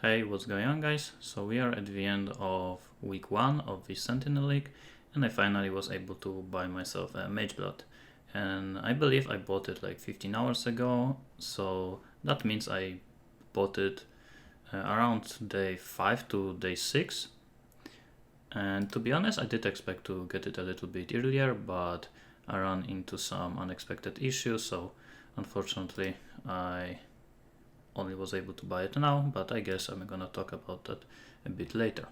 Hey, what's going on, guys? So we are at the end of week 1 of the Sentinel League, and I finally was able to buy myself a Mageblood. And I believe I bought it like 15 hours ago, so that means I bought it around day 5 to day 6. And to be honest, I did expect to get it a little bit earlier, but I ran into some unexpected issues, so unfortunately I only was able to buy it now, but I guess I'm gonna talk about that a bit later.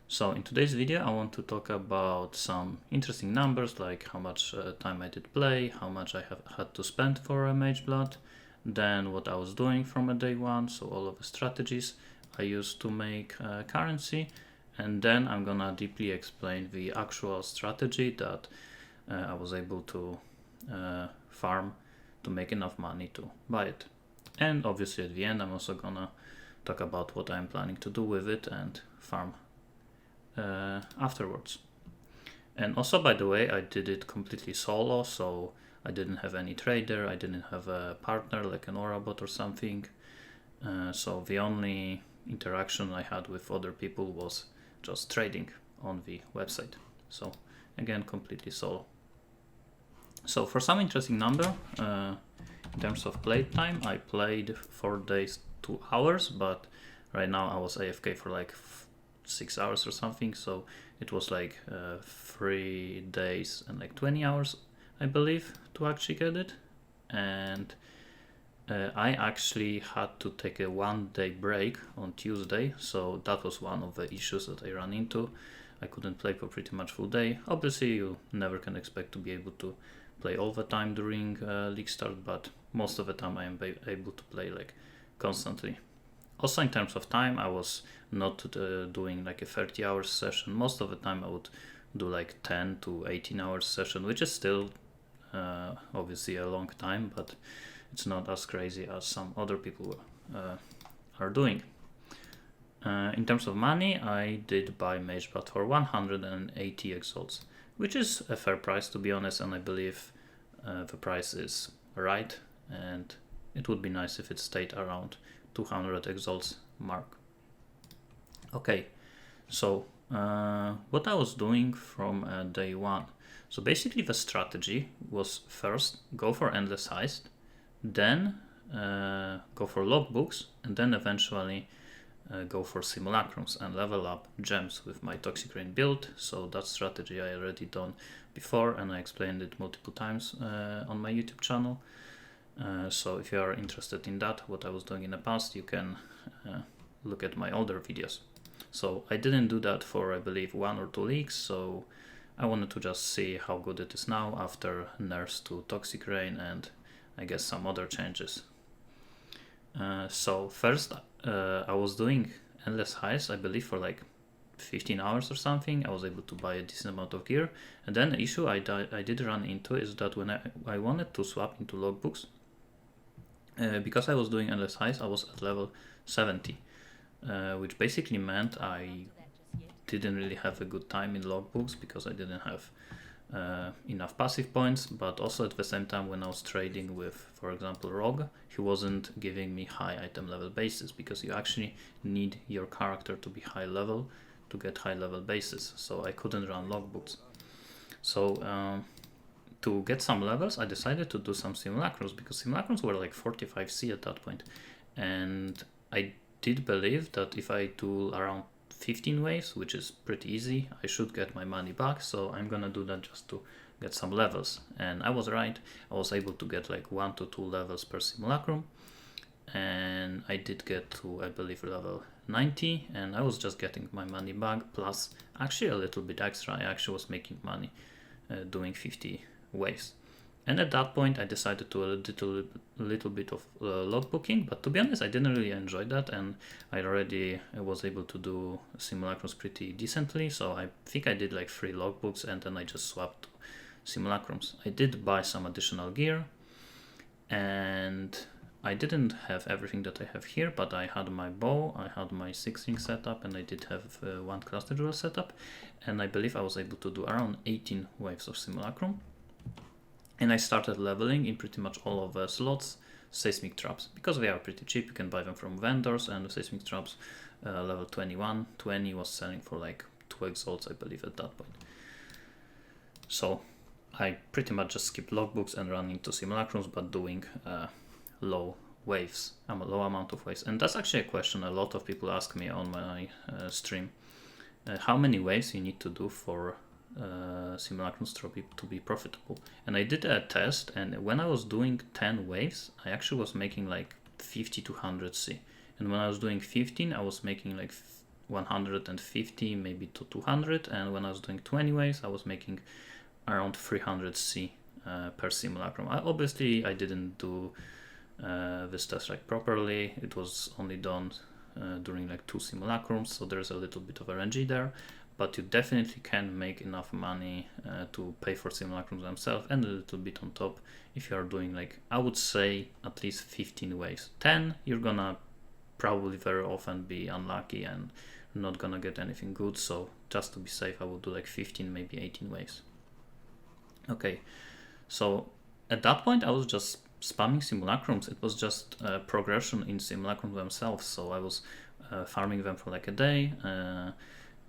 So in today's video I want to talk about some interesting numbers, like how much time I did play, how much I have had to spend for a Mageblood, then what I was doing from a day 1, so all of the strategies I used to make currency, and then I'm gonna deeply explain the actual strategy that I was able to farm to make enough money to buy it. And obviously at the end I'm also gonna talk about what I'm planning to do with it and farm afterwards. And also, by the way, I did it completely solo, so I didn't have any trader, I didn't have a partner like an Aura bot or something. So the only interaction I had with other people was just trading on the website. So again, completely solo. So for some interesting number, in terms of play time, I played 4 days, 2 hours, but right now I was AFK for like 6 hours or something, so it was like 3 days and like 20 hours, I believe, to actually get it. And I actually had to take a 1-day break on Tuesday, so that was one of the issues that I ran into. I couldn't play for pretty much full day. Obviously you never can expect to be able to play all the time during league start, but most of the time I am able to play like constantly. Also in terms of time, I was not doing like a 30 hours session. Most of the time I would do like 10 to 18 hours session, which is still obviously a long time, but it's not as crazy as some other people are doing. In terms of money, I did buy Mageblood for 180 exalts, which is a fair price to be honest, and I believe the price is right, and it would be nice if it stayed around 200 exalts mark. Okay, so what I was doing from day 1. So basically the strategy was first go for endless heist, then go for logbooks, and then eventually go for simulacrums and level up gems with my Toxic Rain build. So that strategy I already done before, and I explained it multiple times on my YouTube channel. So if you are interested in that, what I was doing in the past, you can look at my older videos. So I didn't do that for, I believe, 1 or 2 leagues, so I wanted to just see how good it is now after nerfs to Toxic Rain and I guess some other changes. So first I was doing endless heists, I believe for like 15 hours or something. I was able to buy a decent amount of gear, and then the issue I did run into is that when I wanted to swap into logbooks, because I was doing endless heists, I was at level 70, which basically meant I didn't really have a good time in logbooks because I didn't have enough passive points, but also at the same time when I was trading with, for example, Rogue, he wasn't giving me high item level bases, because you actually need your character to be high level to get high level bases, so I couldn't run logbooks. So to get some levels, I decided to do some simulacrums, because simulacrums were like 45C at that point, and I did believe that if I do around 15 waves, which is pretty easy, I should get my money back. So I'm gonna do that just to get some levels, and I was right. I was able to get like 1 to 2 levels per simulacrum, and I did get to, I believe, level 90, and I was just getting my money back plus actually a little bit extra. I actually was making money doing 50 waves. And at that point I decided to do a little bit of logbooking, but to be honest I didn't really enjoy that, and I already was able to do simulacrums pretty decently, so I think I did like 3 logbooks and then I just swapped to simulacrums. I did buy some additional gear, and I didn't have everything that I have here, but I had my bow, I had my 6-ring setup, and I did have 1 cluster jewel setup, and I believe I was able to do around 18 waves of simulacrum. And I started leveling in pretty much all of the slots, seismic traps, because they are pretty cheap. You can buy them from vendors, and the seismic traps level 21, 20 was selling for like 2 exalts, I believe, at that point. So I pretty much just skipped logbooks and ran into simulacrums, but doing low waves, a low amount of waves. And that's actually a question a lot of people ask me on my stream. How many waves you need to do for simulacrums to be profitable? And I did a test, and when I was doing 10 waves, I actually was making like 50 to 100 C. And when I was doing 15, I was making like 150, maybe to 200. And when I was doing 20 waves, I was making around 300 C per simulacrum. Obviously, I didn't do this test like properly. It was only done during like 2 simulacrums, so there's a little bit of RNG there, but you definitely can make enough money to pay for simulacrums themselves and a little bit on top if you are doing, like, I would say at least 15 waves. 10, you're gonna probably very often be unlucky and not gonna get anything good, so just to be safe I would do like 15, maybe 18 waves. Okay, so at that point I was just spamming simulacrums. It was just progression in simulacrums themselves, so I was farming them for like a day.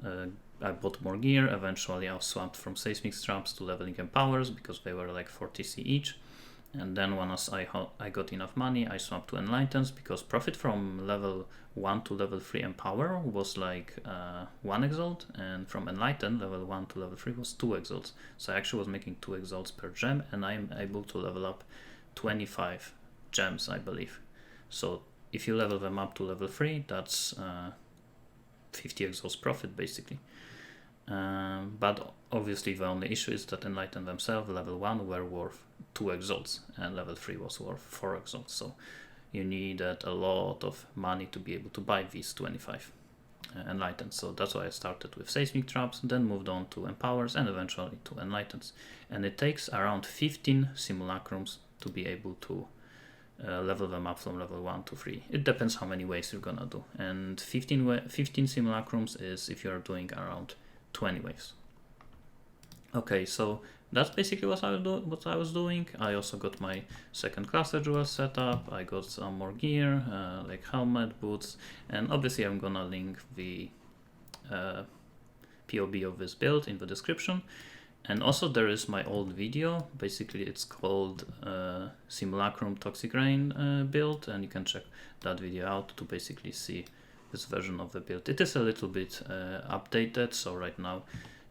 I bought more gear. Eventually I swapped from seismic traps to leveling empowers because they were like 40 C each. And then once I got enough money, I swapped to enlightens, because profit from level 1 to level 3 empower was like 1 exalt, and from enlighten level 1 to level 3 was 2 exalts. So I actually was making 2 exalts per gem, and I am able to level up 25 gems, I believe. So if you level them up to level 3, that's 50 exalts profit basically. But obviously the only issue is that enlighten themselves level 1 were worth 2 exalts and level 3 was worth 4 exalts, so you needed a lot of money to be able to buy these 25 enlightens. So that's why I started with seismic traps, then moved on to empowers and eventually to enlightens. And it takes around 15 simulacrums to be able to level them up from level 1 to 3. It depends how many waves you're gonna do, and 15 simulacrums is if you're doing around 20 waves. Okay, so that's basically what I was doing. I also got my second cluster jewel set up. I got some more gear, like helmet, boots, and obviously I'm gonna link the POB of this build in the description. And also there is my old video. Basically it's called Simulacrum Toxic Rain build, and you can check that video out to basically see this version of the build. It is a little bit updated, so right now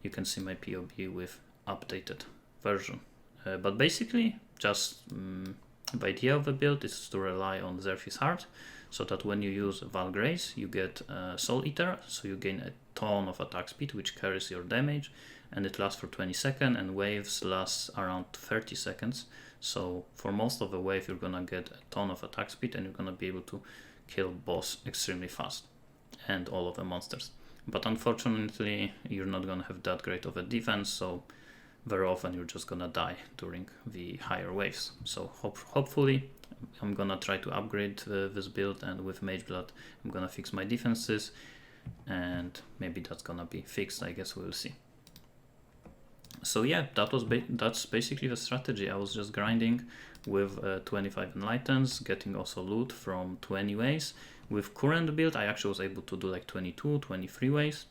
you can see my POB with updated version. But basically just the idea of the build is to rely on Zerfy's Heart, so that when you use Valgrace you get Soul Eater, so you gain a ton of attack speed which carries your damage, and it lasts for 20 seconds, and waves last around 30 seconds. So for most of the wave you're gonna get a ton of attack speed and you're gonna be able to kill boss extremely fast and all of the monsters. But unfortunately you're not gonna have that great of a defense, so very often you're just gonna die during the higher waves. So hopefully I'm gonna try to upgrade this build, and with Mageblood I'm gonna fix my defenses, and maybe that's gonna be fixed. I guess we'll see. So yeah, that's basically the strategy. I was just grinding with 25 enlightens, getting also loot from 20 ways. With current build I actually was able to do like 22, 23 ways.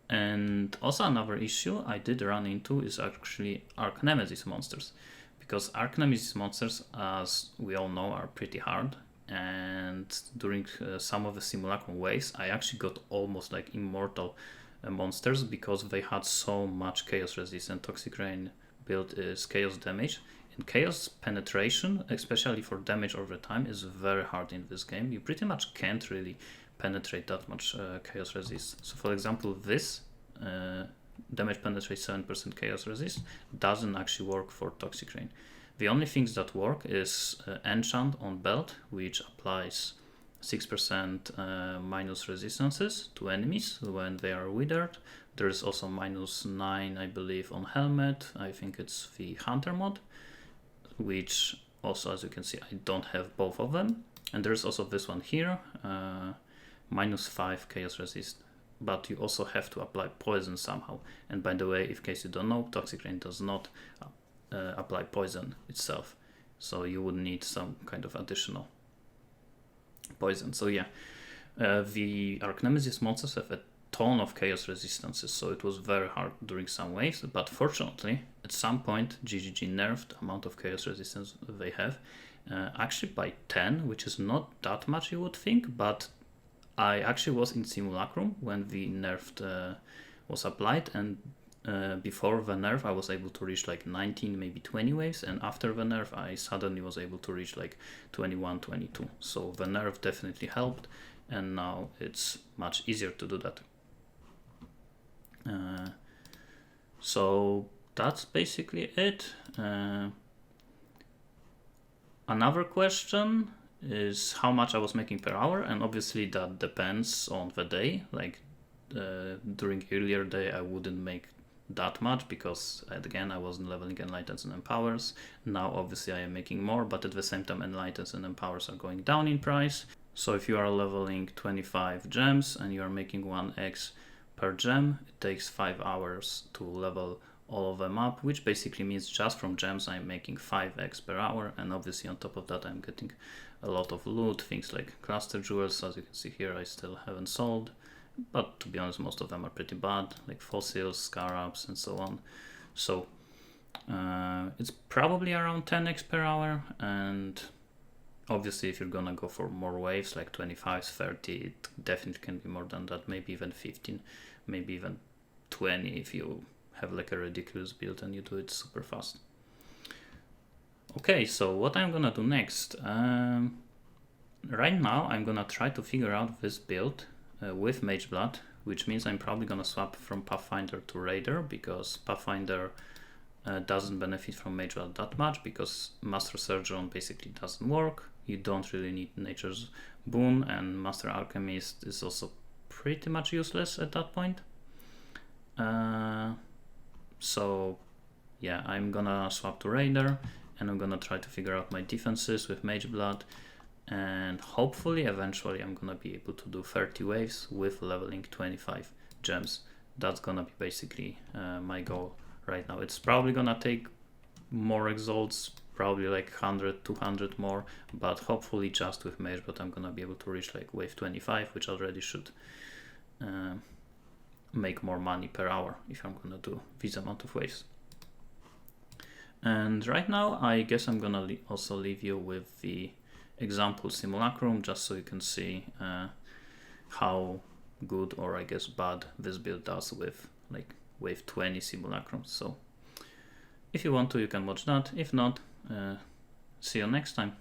And also another issue I did run into is actually Archnemesis monsters, because Archnemesis monsters, as we all know, are pretty hard, and during some of the simulacrum waves I actually got almost like immortal monsters because they had so much chaos resistance. Toxic Rain build is chaos damage, and chaos penetration, especially for damage over time, is very hard in this game. You pretty much can't really penetrate that much chaos resist. So for example, this damage penetrates 7% chaos resist doesn't actually work for Toxic Rain. The only things that work is enchant on belt, which applies 6% minus resistances to enemies when they are withered. There is also -9, I believe, on helmet. I think it's the hunter mod, which also, as you can see, I don't have both of them. And there's also this one here, -5 chaos resist, but you also have to apply poison somehow. And by the way, in case you don't know, Toxic Rain does not apply poison itself. so you would need some kind of additional poison. So yeah, the Archnemesis monsters have a ton of chaos resistances, so it was very hard during some waves, but fortunately at some point GGG nerfed the amount of chaos resistance they have, actually by 10, which is not that much you would think, but I actually was in Simulacrum when the nerf was applied, and before the nerf I was able to reach like 19, maybe 20 waves, and after the nerf I suddenly was able to reach like 21, 22. So the nerf definitely helped, and now it's much easier to do that. So that's basically it. Another question is how much I was making per hour, and obviously that depends on the day. Like during earlier day I wouldn't make that much because again I wasn't leveling Enlightens and Empowers. Now obviously I am making more, but at the same time Enlightens and Empowers are going down in price. So if you are leveling 25 gems and you are making 1x per gem, it takes 5 hours to level all of them up, which basically means just from gems I'm making 5x per hour, and obviously on top of that I'm getting a lot of loot, things like cluster jewels. As you can see here I still haven't sold, but to be honest most of them are pretty bad, like fossils, scarabs and so on. So it's probably around 10x per hour, and obviously if you're gonna go for more waves like 25, 30, it definitely can be more than that, maybe even 15, maybe even 20 if you have like a ridiculous build and you do it super fast. Okay, so what I'm gonna do next, right now I'm gonna try to figure out this build with Mageblood, which means I'm probably gonna swap from Pathfinder to Raider, because Pathfinder doesn't benefit from Mageblood that much because Master Surgeon basically doesn't work. You don't really need Nature's Boon, and Master Alchemist is also pretty much useless at that point. So yeah, I'm gonna swap to Raider, and I'm gonna try to figure out my defenses with Mageblood, and hopefully eventually I'm gonna be able to do 30 waves with leveling 25 gems. That's gonna be basically my goal right now. It's probably gonna take more exalts, probably like 100, 200 more, but hopefully just with Mageblood I'm gonna be able to reach like wave 25, which already should make more money per hour if I'm gonna do this amount of waves. And right now I guess I'm gonna also leave you with the example Simulacrum, just so you can see how good, or I guess bad, this build does with like wave 20 Simulacrums. So if you want to, you can watch that. If not, see you next time.